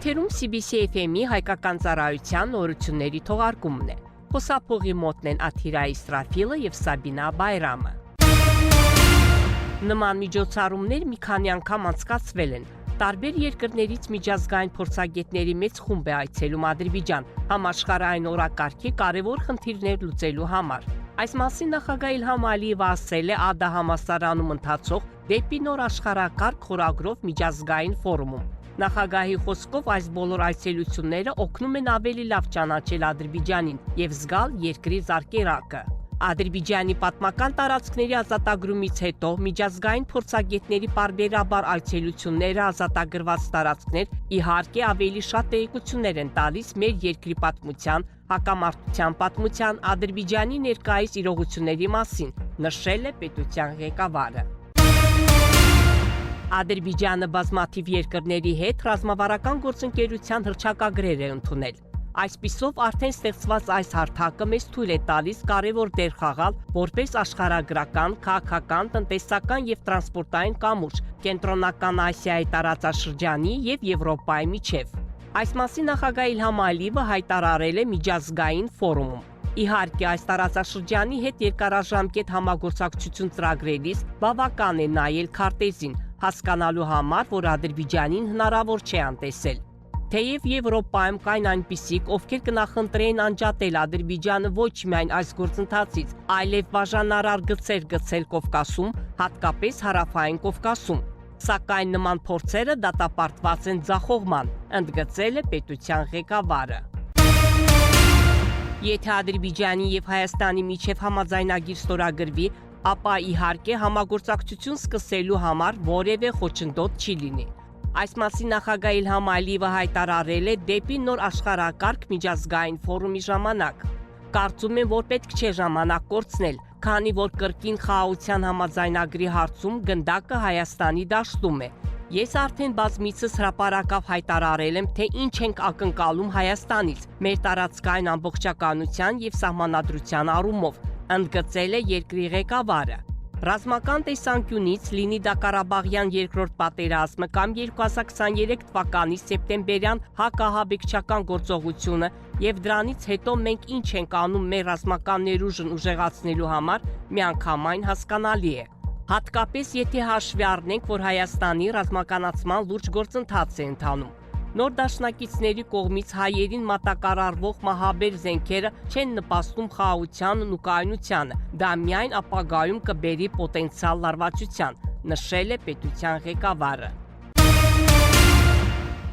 Եթերում CBC FM-ի հայկական ծառայության նորությունների թողարկումն է։ Խոսափողի մոտն են Աթիրա Իսրաֆիլը եւ Սաբինա Բայրամը։ Նման միջոցառումներ մի քանի անգամ անցկացվել են։ Տարբեր երկրներից միջազգային փորձագետների մեծ խումբ է այցելում Ադրբեջան, համաշխարհային օրակարգի կարևոր խնդիրներ լուծելու համար։ Այս մասին նախագահ Իլհամ Ալիևը ասել է ԱԴԱ համալսարանում ընթացող «Դեպի նոր աշխարհակարգ» խորագրով միջազգային ֆորումում։ Նախագահի խոսքով այս բոլոր այցելությունները օգնում են ավելի լավ ճանաչել Ադրբեջանին եւ զգալ երկրի զարկերակը։ Ադրբեջանի պատմական տարածքների ազատագրումից հետո միջազգային փորձագետների պարբերաբար այցելությունները ազատագրված տարածքներ իհարկե ավելի շատ տեղեկություններ են տալիս մեր երկրի պատմության, հակամարտության պատմության, Ադրբեջանի ներկայիս իրողությունների մասին, նշել է պետության ղեկավարը։ Ադրբեջանը բազմաթիվ երկրների հետ ռազմավարական գործընկերության հռչակագրեր է ընդունել։ Այսպիսով արդեն ստեղծված այս հարթակը մեզ թույլ է տալիս կարևոր դեր խաղալ որպես աշխարհագրական, քաղաքական, տնտեսական եւ տրանսպորտային կամուրջ Կենտրոնական Ասիայի տարածաշրջանի եւ Եվրոպայի միջև։ Այս մասին նախագահ Իլհամ Ալիևը հայտարարել է միջազգային ֆորումում։ Իհարկե, այս տարածաշրջանի հետ երկարաժամկետ համագործակցություն ծրագրելիս բավական է նայել քարտեզին, հասկանալու համար, որ Ադրբեջանին հնարավոր չէ անտեսել։ Թեև Եվրոպայում կային այնպիսիք, ովքեր կնախընտրեին անջատել Ադրբեջանը ոչ միայն այս գործընթացից, այլև բաժանարար գծեր գցել Կովկասում, հատկապես հարավային Կովկասում։ Սակայն նման փորձերը դատապարտված են ձախողման, ընդգծել է պետության ղեկավարը։ Եթե Ադրբեջանի եւ Հայաստանի միջև համաձայնագիր ստորագրվի, ապա իհարկե համագործակցություն սկսելու համար որևէ խոչընդոտ չի լինի։ Այս մասին նախագահ Իլհամ Ալիևը հայտարարել է դեպի նոր աշխարհակարգ միջազգային ֆորումի ժամանակ։ Կարծում եմ, որ պետք չէ ժամանակ կորցնել, քանի որ կրկին խաղաղության համաձայնագրի հարցում գնդակը Հայաստանի դաշտում է։ Ես արդեն բազմիցս հրապարակավ հայտարարել եմ, թե ինչ ենք ակնկալում Հայաստանից, մեր տարածքային ամբողջականության եւ սահմանադրության առումով, ընդգծել է երկրի ղեկավարը։ Ռազմական տեսանկյունից լինի դա Ղարաբաղյան երկրորդ պատերազմը կամ 2023 թվականի սեպտեմբերյան հակահաբեկչական գործողությունը եւ դրանից հետո մենք ինչ ենք անում մեր ռազմական ներուժն ուժեղացնելու համար, միանգամայն հասկանալի է։ Հատկապես եթե հաշվի առնենք, որ Հայաստանի ռազմականացման լուրջ գործընթաց է ընթանում։ Նոր դաշնակիցների կողմից հայերին մատակարարվող մահաբեր զենքերը չեն նպաստում խաղաղությանն ու կայունությանը, դա միայն ապագայում կբերի պոտենցիալ լարվածության, նշել է պետության ղեկավարը։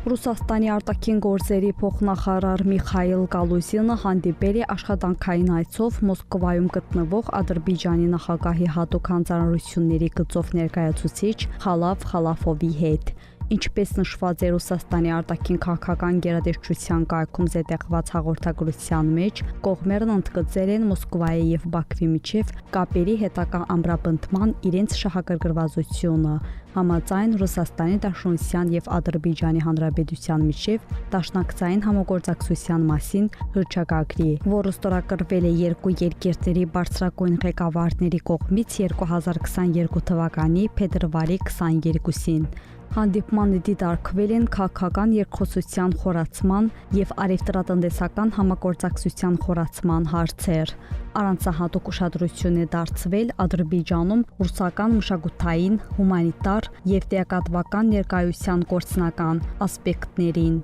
Ռուսաստանի արտաքին գործերի փոխնախարար Միխայիլ Գալուզինը հանդիպել է աշխատանքային այցով Մոսկվայում գտնվող Ադրբեջանի նախագահի հատուկ հանձնարարությունների գծով ներկայացուցիչ Խալաֆ Խալաֆովի հետ։ Ինչպես նշված է Ռուսաստանի արտաքին քաղաքական գերատեսչության կայքում զետեղված հաղորդագրության մեջ, կողմերն ընդգծել են Մոսկվայի եւ Բաքվի միջև կապերի հետագա ամրապնդման իրենց շահագրգռվածությունը, համաձայն Ռուսաստանի Դաշնության եւ Ադրբեջանի Հանրապետության միջև դաշնակցային համագործակցության մասին հռչակագրի, որը ստորագրվել է երկու երկրների բարձրագույն ղեկավարների կողմից 2022 թվականի փետրվարի 22-ին։ Հանդիպմանը դիտարկվել են քաղաքական երկխոսության խորացման եւ առևտրատնտեսական համագործակցության խորացման հարցեր։ Առանցահատուկ ուշադրություն է դարձվել Ադրբեջանում ռուսական մշակութային, հումանիտար եւ տեղեկատվական ներկայության գործնական ասպեկտներին։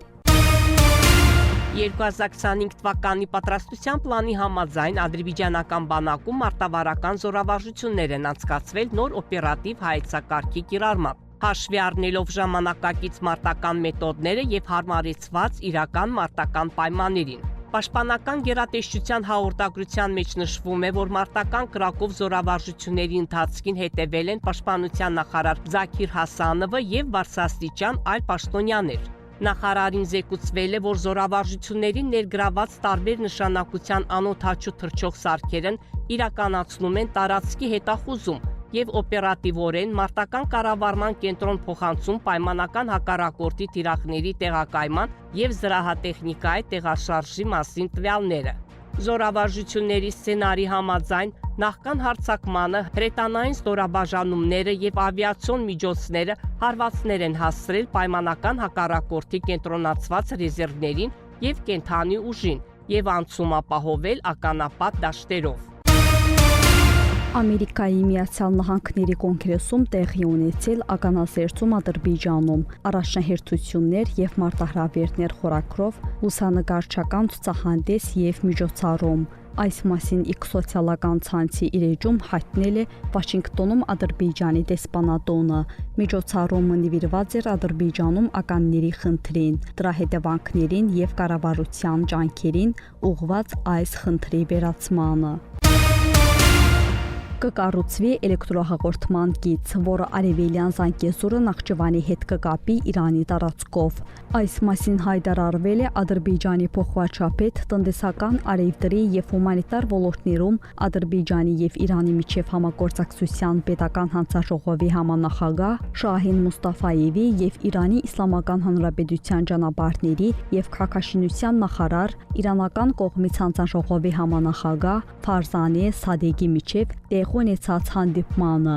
2025 թվականի պատրաստության պլանի համաձայն ադրբեջանական բանակում մարտավարական զորավարժություններ են անցկացվել նոր օպերատիվ հայեցակարգի կիրառմամբ։ Հաշվի առնելով ժամանակակից մարտական մեթոդները եւ հարմարեցված իրական մարտական պայմաններին։ Պաշտպանական գերատեսչության հաղորդագրության մեջ նշվում է, որ մարտական կրակով զորավարժությունների ընթացքին հետևել են պաշտպանության նախարար Զաքիր Հասանովը եւ բարձրաստիճան այլ պաշտոնյաներ։ Նախարարին զեկուցվել է, որ զորավարժություններին ներգրաված տարբեր նշանակության անօդաչու թռչող սարքերն իրականացնում են տարածքի հետախուզում եւ օպերատիվորեն մարտական կառավարման կենտրոն փոխանցում պայմանական հակառակորդի թիրախների տեղակայման եւ զրահատեխնիկայի տեղաշարժի մասին տվյալները։ Զորավարժությունների սցենարի համաձայն նախքան հարձակմանը հրետանային ստորաբաժանումները եւ ավիացիոն միջոցները հարվածներ են հասցրել պայմանական հակառակորդի կենտրոնացված ռեզերվներին եւ կենթանի ուժին եւ անցում ապահովել ականապատ դաշտերով։ Ամերիկայի Միացյալ Նահանգների կոնգրեսում տեղի ունեցել ականազերծում Ադրբեջանում, առաջնահերթություններ եւ մարտահրավերներ խորագրով լուսանկարչական ցուցահանդես եւ միջոցառում։ Այս մասին X սոցիալական ցանցի իր էջում հայտնել է Վաշինգտոնում Ադրբեջանի դեսպանատոնը։ Միջոցառումը նվիրված էր Ադրբեջանում ականների խնդրին, դրա հետևանքներին եւ կառավարության ջանքերին ուղղված այս խնդրի վերացմանը։ Կկառուցվի էլեկտրոհաղորդման գիծ, որը արևելյան Զանգեզուրը Նախճիվանի հետ կկապի Իրանի տարածքով։ Այս մասին հայտարարվել է Ադրբեջանի փոխվարչապետ տնտեսական, արևտրի եւ հումանիտար ոլորտներում Ադրբեջանի եւ Իրանի միջև համագործակցության պետական հանձնաժողովի համանախագահ Շահին Մուստաֆայևի եւ Իրանի Իսլամական Հանրապետության ճանապարհների եւ քաղաքաշինության նախարար իրանական կողմից հանձնաժողովի համանախագահ Ֆարզանե Սադեգի միջև ունեցած հանդիպմանը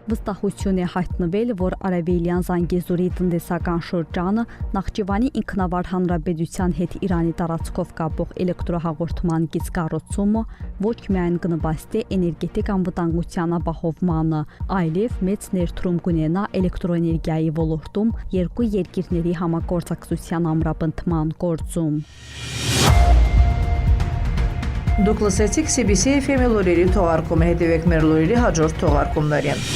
վստահություն է հայտնվել, որ Արևելյան Զանգեզուրի տնտեսական շրջանը Նախճիվանի ինքնավար հանրապետության հետ Իրանի տարածքով կապող էլեկտրոհաղորդման գիծ կառուցումը ոչ միայն կնպաստի էներգետիկ անվտանգության ապահովմանը, այլև մեծ ներդրում կունենա էլեկտրոէներգիայի ոլորտում երկու երկիրների համագործակցության ամրապնդման գործում։ Դուք լսեցիք CBC FM-ի լուրերի թողարկումը, հետևեք մեր լուրերի հաջորդ թողարկումներին։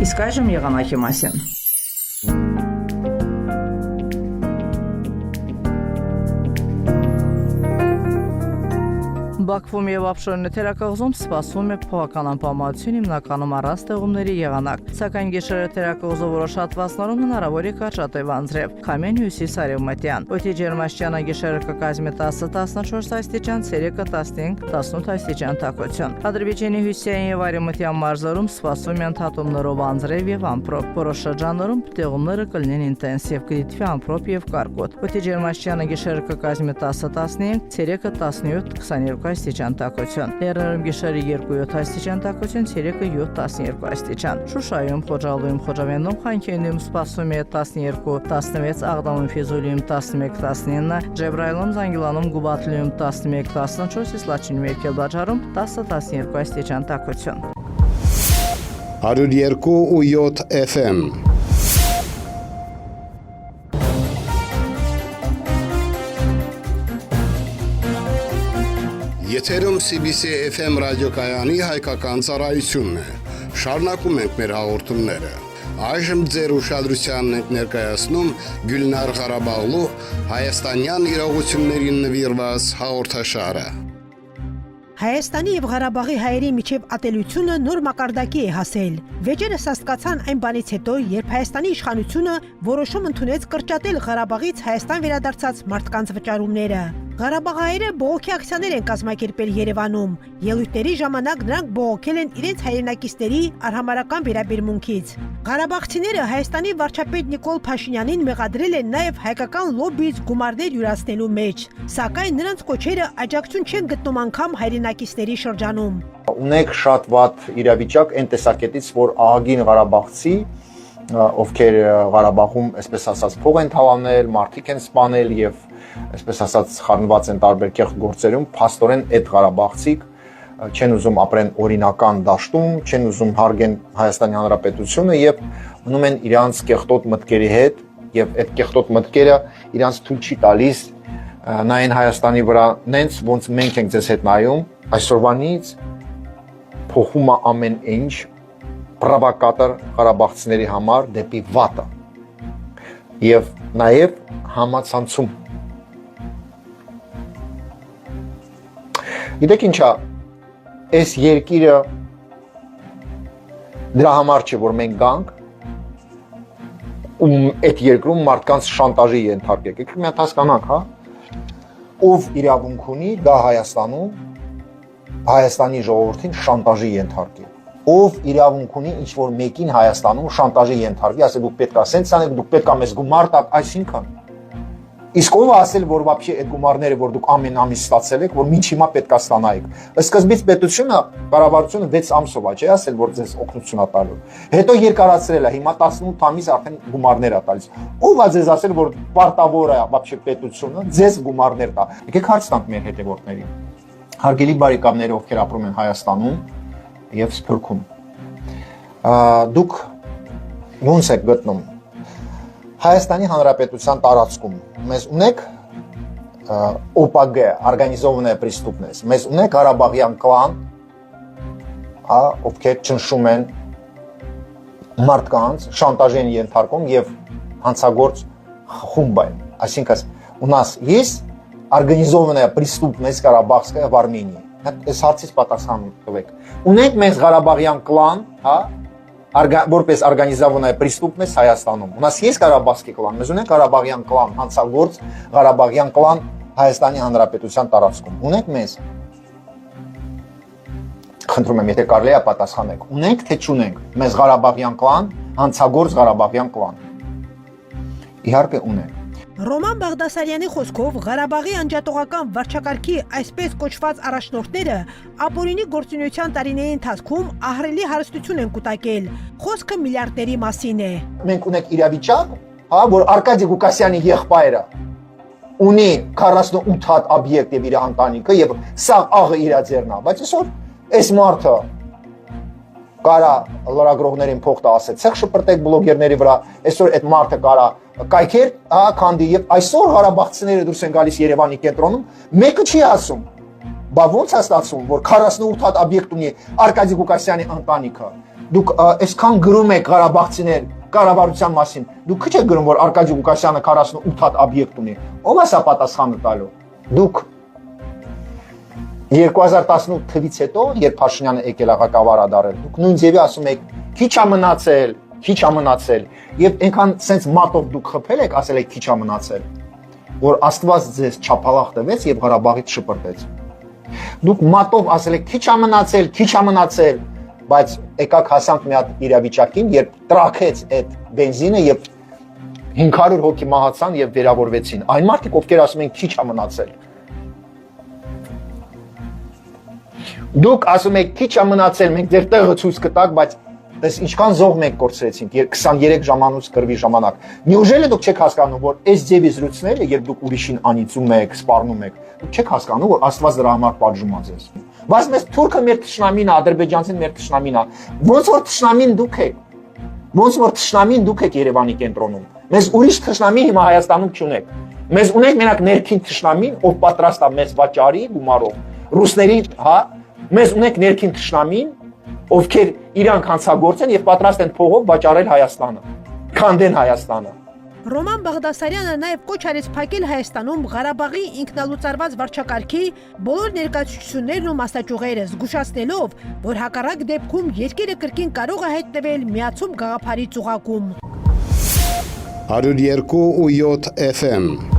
Իսկ այժմ եղանակի մասին։ Բաքվում եւ Աբշորի թերակղզում սպասվում է փոփոխական անպամատություն, հիմնականում առանց տեղումների եղանակ, սակայն գիշերը թերակղզու որոշ հատվածներում հնարավոր է կարճատև անձրև, քամին հյուսիս-արևմտյան։ Օդի ջերմաստիճանը գիշերը կկազմի 10-14 աստիճան, ցերեկը 15-18 աստիճան տաքություն։ Ադրբեջանի հյուսիսային եւ արևմտյան մարզերում սպասվում է ընդհատումներով անձրև եւ ամպրոպ։ Որոշ շրջաններում տեղումները կլինեն ինտենսիվ, կդիտվի ամպրոպ եւ կարկոտ։ Օդի ջերմաստիճանը գիշերը կկազմի 10-15, ցերեկը 17-22 աստիճան տաքություն։ Լեռներում գիշերը 2-7 աստիճան տաքություն, ցերեկը 7-12 աստիճան։ Շուշայում, Խոջալույում, Խոջավենում, Խանքայինում սպասվում է 12-16, Աղդամում, Ֆիզուլիում 11-19, Ջեբրայիլում, Զանգիլանում, Գուբաթլիում 11-14, իսկ Լաչինում եւ Քելբաջարում 10-12 աստիճան տաքություն։ 102.7 FM Եթերում CBC FM ռադիոկայանի հայկական ծառայությունն է։ Շարունակում ենք մեր հաղորդումները։ Այժմ ձեր ուշադրությանն ենք ներկայացնում Գյուլնար Ղարաբաղլու հայաստանյան իրողություններին նվիրված հաղորդաշարը։ Հայաստանի եւ Ղարաբաղի հայերի միջև ատելությունը նոր մակարդակի է հասել։ Վեճերս հասկացան այն բանից հետո, երբ Հայաստանի իշխանությունը որոշում ընդունեց կրճատել Ղարաբաղից Հայաստան վերադարձած մարդկանց վճարումները։ Ղարաբաղայերը բողոքի ակցիաներ են կազմակերպել Երևանում։ Ելույթների ժամանակ նրանք բողոքել են իրենց հայրենակիցների արհամարհական վերաբերմունքից։ Ղարաբաղցիները Հայաստանի վարչապետ Նիկոլ Փաշինյանին մեղադրել են նաև հայկական լոբբից գումարներ յուրացնելու մեջ, սակայն նրանց կոչերը աջակցություն չեն գտնում անգամ հայրենակիցների շրջանում։ Ունեք շատ վատ իրավիճակ այն տեսակետից, որ ահագին ղարաբաղցի, ովքեր Ղարաբաղում, այսպես ասած, փող են թավանել, մարդիկ են սպանել եւ այսպես ասած խառնված են տարբեր կեղծ գործերում, փաստորեն այդ ղարաբաղցիք չեն ուզում ապրեն օրինական դաշտում, չեն ուզում հարգեն Հայաստանի Հանրապետությունը եւ մնում են իրանց կեղտոտ մտքերի հետ եւ այդ կեղտոտ մտքերը իրանց թույլ չի տալիս նայեն Հայաստանի վրա, նենց ոնց մենք ենք ձեզ հետ նայում, այսօրվանից փոխում է ամեն ինչ պրովոկատոր ղարաբաղցիների համար դեպի վատը եւ նաեւ համացանցում։ Գիտեք ինչա, այս երկիրը դրա համար չէ, որ մենք գանք ու այդ երկրում մարդկանց շանտաժի ենթարկեք։ Եկեք մի հատ հասկանանք, հա, ով իրավունք ունի դա Հայաստանում Հայաստանի ժողովրդին շանտաժի ենթարկի։ Ով իրավունք ունի ինչ որ մեկին Հայաստանում շանտաժի ենթարկի, ասել դուք պետք է սենց անեք, դուք պետք է մեզ գումար տաք, այսինքն Իսկ ով ասել, որ вообще այդ գումարները, որ դուք ամեն ամիս ստացել եք, որ մինչ հիմա պետք է ստանայիք։ Սկզբից պետությունը, կառավարությունը 6 ամսով է, չի ասել, որ ձեզ օգնություն է տալու։ Հետո երկարացրել է, հիմա 18 ամիս արդեն գումարներ է տալիս։ Ով է ձեզ ասել, որ պարտավոր է вообще պետությունը ձեզ գումարներ տա։ Եկեք հարց տանք մեր հետևորդներին։ Հարգելի բարեկամներ, ովքեր ապրում են Հայաստանում եւ Սփյուռքում։ Դուք ոնց եք գտնում Հայաստանի Հանրապետության տարածքում մեզ ունեք ՕՊԳ, организованная преступность, մեզ ունեք Ղարաբաղյան կլան, ովքեր ճնշում են մարդկանց, շանտաժ են ենթարկում եւ հանցագործ խումբ են։ Այսինքն у нас есть организованная преступность Ղարաբաղская в Армении։ Այս հարցից պատասխան տվեք։ Ունենք մեզ Ղարաբաղյան կլան, որպես организованная преступность Հայաստանում։ У нас есть Ղարաբաղский կլան, մեզ ունենք Ղարաբաղյան կլան, հանցագործ Ղարաբաղյան կլան Հայաստանի Հանրապետության տարածքում։ Ունենք մեզ։ Խնդրում եմ, եթե կարելի է պատասխանեք։ Ունենք թե չունենք մեզ Ղարաբաղյան կլան, հանցագործ Ղարաբաղյան կլան։ Իհարկե ունենք։ Ռոման Բաղդասարյանի խոսքով Ղարաբաղի անջատողական վարչակարգի այսպես կոչված առաջնորդները ապօրինի գործունեության տարիների ընթացքում ահռելի հարստություն են կուտակել։ Խոսքը միլիարդների մասին է։ Մենք ունենք իրավիճակ, որ Արկադի Ղուկասյանի եղբայրը ունի 48 հատ օբյեկտ եւ իր ընտանիքը եւ սա աղը իր ձեռն է, բայց այսօր այս մարդը կարա լրագրողներին փող տա ասել, ցեղ շպրտեք բլոգերների վրա, այսօր այդ մարդը կարա կայքեր քանդի եւ այսօր Ղարաբաղցիները դուրս են գալիս Երևանի կենտրոնում, մեկը չի ասում, բա ոնց է ստացվում, որ 48 հատ օբյեկտ ունի Արկադի Ղուկասյանի ընտանիքը։ Դուք այսքան գրում եք Ղարաբաղցիներ կառավարության մասին, դուք քիչ եք գրում, որ Արկադի Ղուկասյանը 48 հատ օբյեկտ ունի։ Ո՞վ է սա պատասխանը տալու։ Դուք 2018 թվից հետո, երբ Փաշինյանը եկել աղակավար ադարել, դուք նույն ձևի ասում եք, քիչ է մնացել, եւ այնքան sense մատով դուք խփել եք, ասել եք քիչ է մնացել, որ Աստված ձեզ չափալախ տվեց եւ Ղարաբաղից շպրտեց։ Դուք մատով ասել եք քիչ է մնացել, բայց եկաք հասանք մի հատ իրավիճակին, երբ տրաքեց այդ բենզինը եւ 500 հոգի մահացան եւ վերավորվեցին։ Այն մարդիկ, ովքեր ասում են քիչ է մնացել։ Դուք ասում եք քիչ է մնացել, մենք ձեր տեղը ցույց կտանք, բայց դες ինչքան զոհ մենք կորցրեցինք 23 ժամանոց կրվի ժամանակ։ Неужели դուք չեք հասկանում, որ այս ձևի զրույցները, երբ դուք ուրիշին անիծում եք, սպառնում եք, դուք չեք հասկանում, որ Աստված դրա համար պատժում է ձեզ։ Բայց մեզ թուրքը մեր թշնամին է, ադրբեջանցին մեր թշնամին է։ Ոնց որ թշնամին դուք եք Երևանի կենտրոնում։ Մեզ ուրիշ թշնամի հիմա Հայաստանում չունեք։ Մեզ ունենք մենակ ներքին թշնամին, ով պատրաստ է մեզ վաճառի գումարով։ Ռուսների, մեզ ունենք ներքին թշնամին, ովքեր իրանք հանցագործ են եւ պատրաստ են փողով վաճառել Հայաստանը, քանդեն Հայաստանը։ Ռոման Բաղդասարյանը նաև կոչ արեց փակել Հայաստանում Ղարաբաղի ինքնալուծարված վարչակարգի բոլոր ներկայացություններն ու մասնաճյուղերը, զգուշացնելով, որ հակառակ դեպքում երկիրը կրկին կարող է հայտնվել միացում գաղափարի ծուղակում։ 102.7 FM